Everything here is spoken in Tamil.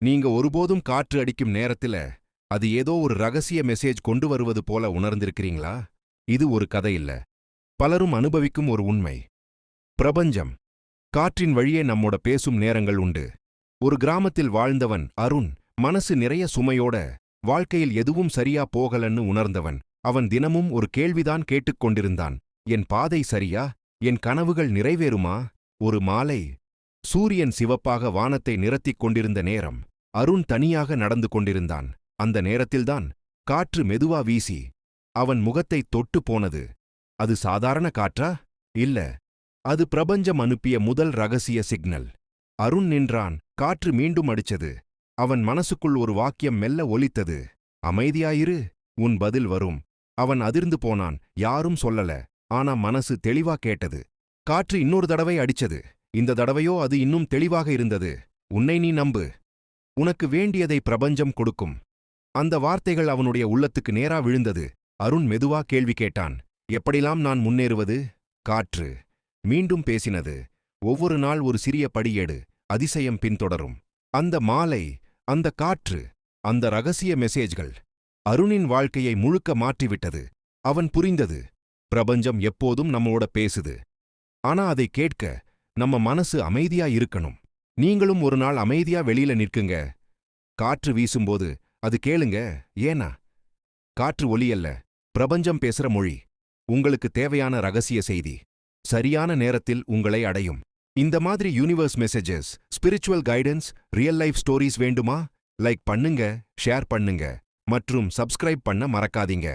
நீங்க ஒருபோதும் காற்று அடிக்கும் நேரத்தில அது ஏதோ ஒரு ரகசிய மெசேஜ் கொண்டு வருவது போல உணர்ந்திருக்கிறீங்களா? இது ஒரு கதை இல்ல. பலரும் அனுபவிக்கும் ஒரு உண்மை. பிரபஞ்சம் காற்றின் வழியே நம்மோட பேசும் நேரங்கள் உண்டு. ஒரு கிராமத்தில் வாழ்ந்தவன் அருண். மனசு நிறைய சுமையோட, வாழ்க்கையில் எதுவும் சரியா போகலன்னு உணர்ந்தவன். அவன் தினமும் ஒரு கேள்விதான் கேட்டுக்கொண்டிருந்தான். என் பாதை சரியா? என் கனவுகள் நிறைவேறுமா? ஒரு மாலை, சூரியன் சிவப்பாக வானத்தை நிறத்திக் கொண்டிருந்த நேரம், அருண் தனியாக நடந்து கொண்டிருந்தான். அந்த நேரத்தில்தான் காற்று மெதுவா வீசி அவன் முகத்தை தொட்டு போனது. அது சாதாரண காற்றா? இல்ல, அது பிரபஞ்சம் அனுப்பிய முதல் ரகசிய சிக்னல். அருண் நின்றான். காற்று மீண்டும் அடிச்சது. அவன் மனசுக்குள் ஒரு வாக்கியம் மெல்ல ஒலித்தது. அமைதியாயிரு, உன் பதில் வரும். அவன் அதிர்ந்து போனான். யாரும் சொல்லல, ஆனா மனசு தெளிவா கேட்டது. காற்று இன்னொரு தடவை அடிச்சது. இந்த தடவையோ அது இன்னும் தெளிவாக இருந்தது. உன்னை நீ நம்பு. உனக்கு வேண்டியதை பிரபஞ்சம் கொடுக்கும். அந்த வார்த்தைகள் அவனுடைய உள்ளத்துக்கு நேரா விழுந்தது. அருண் மெதுவா கேள்வி கேட்டான். எப்படிலாம் நான் முன்னேறுவது? காற்று மீண்டும் பேசினது. ஒவ்வொரு நாள் ஒரு சிறிய படியேடு, அதிசயம் பின்தொடரும். அந்த மாலை, அந்த காற்று, அந்த ரகசிய மெசேஜ்கள் அருணின் வாழ்க்கையை முழுக்க மாற்றிவிட்டது. அவன் புரிந்தது, பிரபஞ்சம் எப்போதும் நம்மோட பேசுது. ஆனா அதை கேட்க நம்ம மனசு அமைதியா இருக்கணும். நீங்களும் ஒரு நாள் அமைதியா வெளியில நிற்குங்க. காற்று வீசும்போது அது கேளுங்க. ஏனா காற்று ஒலியல்ல, பிரபஞ்சம் பேசுற மொழி. உங்களுக்கு தேவையான ரகசிய செய்தி சரியான நேரத்தில் உங்களை அடையும். இந்த மாதிரி universe messages, spiritual guidance, real life stories வேண்டுமா? லைக் பண்ணுங்க, ஷேர் பண்ணுங்க மற்றும் சப்ஸ்கிரைப் பண்ண மறக்காதீங்க.